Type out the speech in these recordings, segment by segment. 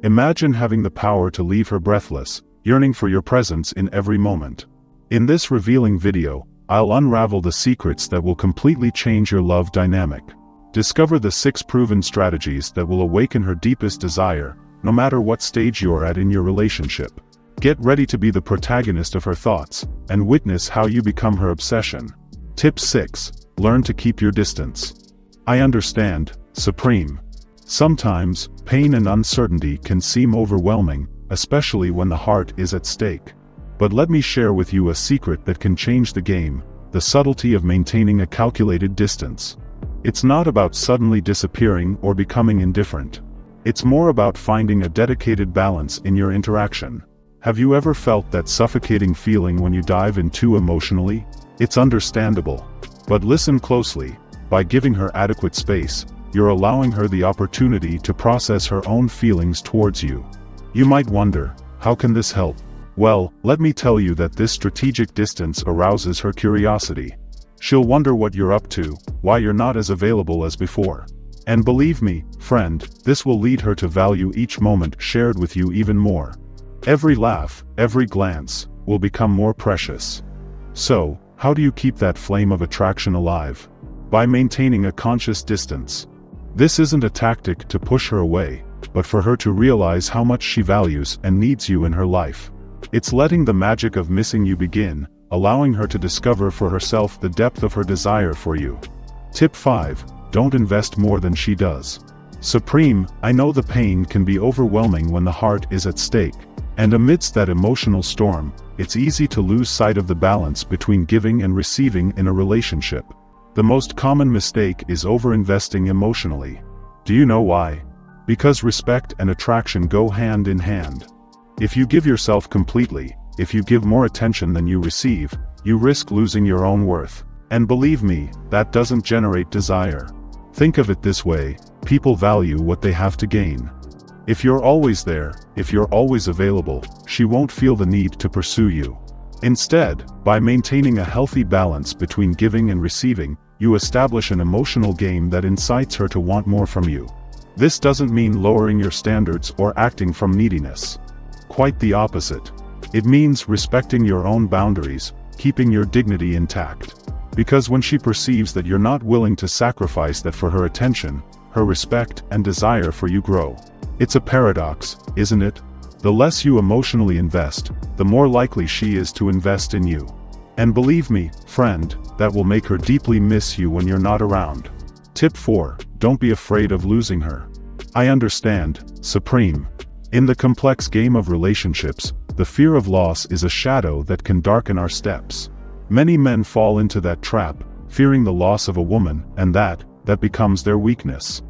Imagine having the power to leave her breathless, yearning for your presence in every moment. In this revealing video, I'll unravel the secrets that will completely change your love dynamic. Discover the 6 proven strategies that will awaken her deepest desire, no matter what stage you're at in your relationship. Get ready to be the protagonist of her thoughts, and witness how you become her obsession. Tip 6. Learn to keep your distance. I understand, Supreme. Sometimes, pain and uncertainty can seem overwhelming, especially when the heart is at stake. But let me share with you a secret that can change the game: the subtlety of maintaining a calculated distance. It's not about suddenly disappearing or becoming indifferent. It's more about finding a dedicated balance in your interaction. Have you ever felt that suffocating feeling when you dive in too emotionally? It's understandable. But listen closely. By giving her adequate space, you're allowing her the opportunity to process her own feelings towards you. You might wonder, how can this help? Well, let me tell you that this strategic distance arouses her curiosity. She'll wonder what you're up to, why you're not as available as before. And believe me, friend, this will lead her to value each moment shared with you even more. Every laugh, every glance, will become more precious. So, how do you keep that flame of attraction alive? By maintaining a conscious distance. This isn't a tactic to push her away, but for her to realize how much she values and needs you in her life. It's letting the magic of missing you begin, allowing her to discover for herself the depth of her desire for you. Tip 5. Don't invest more than she does. Supreme, I know the pain can be overwhelming when the heart is at stake, and amidst that emotional storm, it's easy to lose sight of the balance between giving and receiving in a relationship. The most common mistake is overinvesting emotionally. Do you know why? Because respect and attraction go hand in hand. If you give yourself completely, if you give more attention than you receive, you risk losing your own worth. And believe me, that doesn't generate desire. Think of it this way: people value what they have to gain. If you're always there, if you're always available, she won't feel the need to pursue you. Instead, by maintaining a healthy balance between giving and receiving, you establish an emotional game that incites her to want more from you. This doesn't mean lowering your standards or acting from neediness. Quite the opposite. It means respecting your own boundaries, keeping your dignity intact. Because when she perceives that you're not willing to sacrifice that for her attention, her respect and desire for you grow. It's a paradox, isn't it? The less you emotionally invest, the more likely she is to invest in you. And believe me, friend, that will make her deeply miss you when you're not around. Tip 4. Don't be afraid of losing her. I understand, Supreme. In the complex game of relationships, the fear of loss is a shadow that can darken our steps. Many men fall into that trap, fearing the loss of a woman, and that becomes their weakness.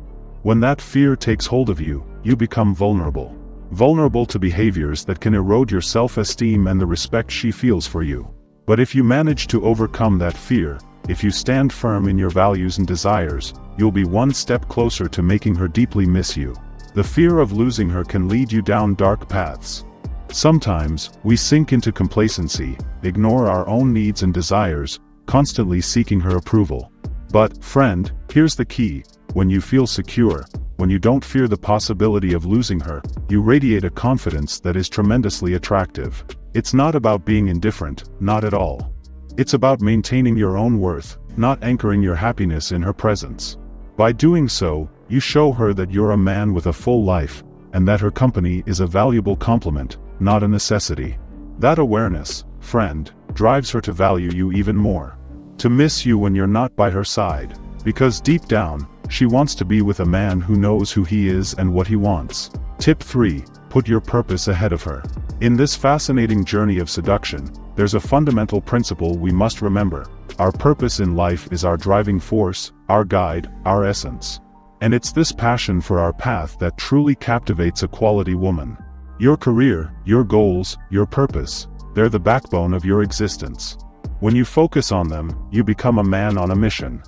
When that fear takes hold of you, you become vulnerable. Vulnerable to behaviors that can erode your self-esteem and the respect she feels for you. But if you manage to overcome that fear, if you stand firm in your values and desires, you'll be one step closer to making her deeply miss you. The fear of losing her can lead you down dark paths. Sometimes, we sink into complacency, ignore our own needs and desires, constantly seeking her approval. But, friend, here's the key: when you feel secure, when you don't fear the possibility of losing her, you radiate a confidence that is tremendously attractive. It's not about being indifferent, not at all. It's about maintaining your own worth, not anchoring your happiness in her presence. By doing so, you show her that you're a man with a full life, and that her company is a valuable complement, not a necessity. That awareness, friend, drives her to value you even more. To miss you when you're not by her side. Because deep down, she wants to be with a man who knows who he is and what he wants. Tip 3. Put your purpose ahead of her. In this fascinating journey of seduction, there's a fundamental principle we must remember. Our purpose in life is our driving force, our guide, our essence. And it's this passion for our path that truly captivates a quality woman. Your career, your goals, your purpose, they're the backbone of your existence. When you focus on them, you become a man on a mission.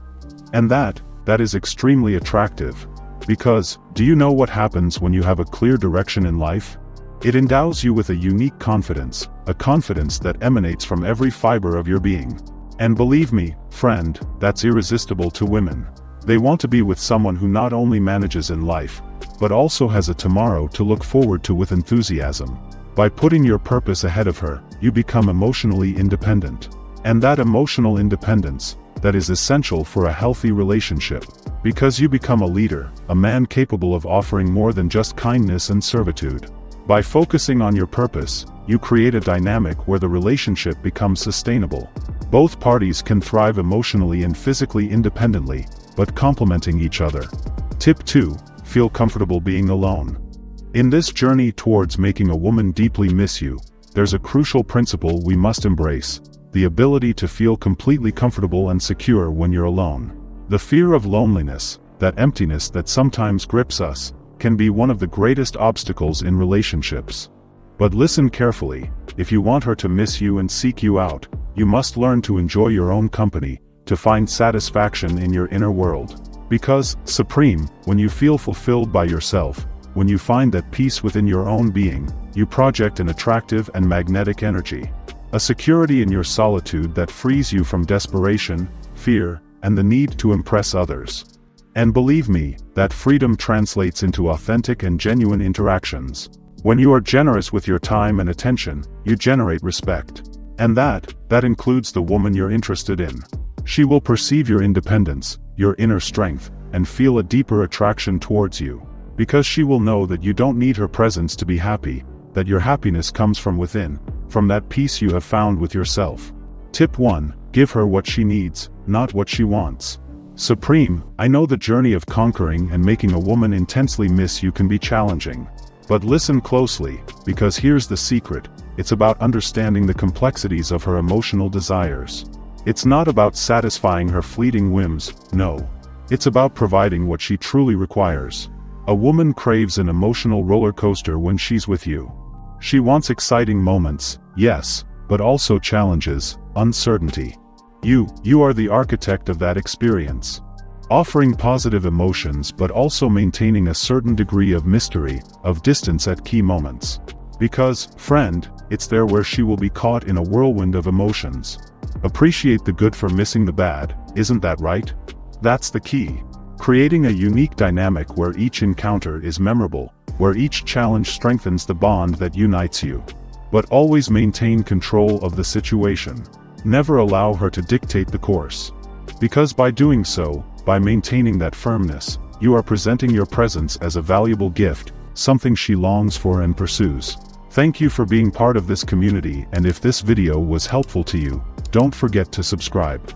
And that is extremely attractive. Because, do you know what happens when you have a clear direction in life? It endows you with a unique confidence, a confidence that emanates from every fiber of your being. And believe me, friend, that's irresistible to women. They want to be with someone who not only manages in life, but also has a tomorrow to look forward to with enthusiasm. By putting your purpose ahead of her, you become emotionally independent. And that emotional independence, that is essential for a healthy relationship. Because you become a leader, a man capable of offering more than just kindness and servitude. By focusing on your purpose, you create a dynamic where the relationship becomes sustainable. Both parties can thrive emotionally and physically independently, but complementing each other. Tip 2. Feel comfortable being alone. In this journey towards making a woman deeply miss you, there's a crucial principle we must embrace: the ability to feel completely comfortable and secure when you're alone. The fear of loneliness, that emptiness that sometimes grips us, can be one of the greatest obstacles in relationships. But listen carefully: if you want her to miss you and seek you out, you must learn to enjoy your own company, to find satisfaction in your inner world. Because, Supreme, when you feel fulfilled by yourself, when you find that peace within your own being, you project an attractive and magnetic energy. A security in your solitude that frees you from desperation, fear, and the need to impress others. And believe me, that freedom translates into authentic and genuine interactions. When you are generous with your time and attention, you generate respect. And that includes the woman you're interested in. She will perceive your independence, your inner strength, and feel a deeper attraction towards you. Because she will know that you don't need her presence to be happy, that your happiness comes from within, from that peace you have found with yourself. Tip 1. Give her what she needs, not what she wants. Supreme, I know the journey of conquering and making a woman intensely miss you can be challenging. But listen closely, because here's the secret: it's about understanding the complexities of her emotional desires. It's not about satisfying her fleeting whims, no. It's about providing what she truly requires. A woman craves an emotional roller coaster when she's with you. She wants exciting moments, yes, but also challenges, uncertainty. You are the architect of that experience. Offering positive emotions but also maintaining a certain degree of mystery, of distance at key moments. Because, friend, it's there where she will be caught in a whirlwind of emotions. Appreciate the good for missing the bad, isn't that right? That's the key. Creating a unique dynamic where each encounter is memorable, where each challenge strengthens the bond that unites you. But always maintain control of the situation. Never allow her to dictate the course. Because by doing so, by maintaining that firmness, you are presenting your presence as a valuable gift, something she longs for and pursues. Thank you for being part of this community, and if this video was helpful to you, don't forget to subscribe.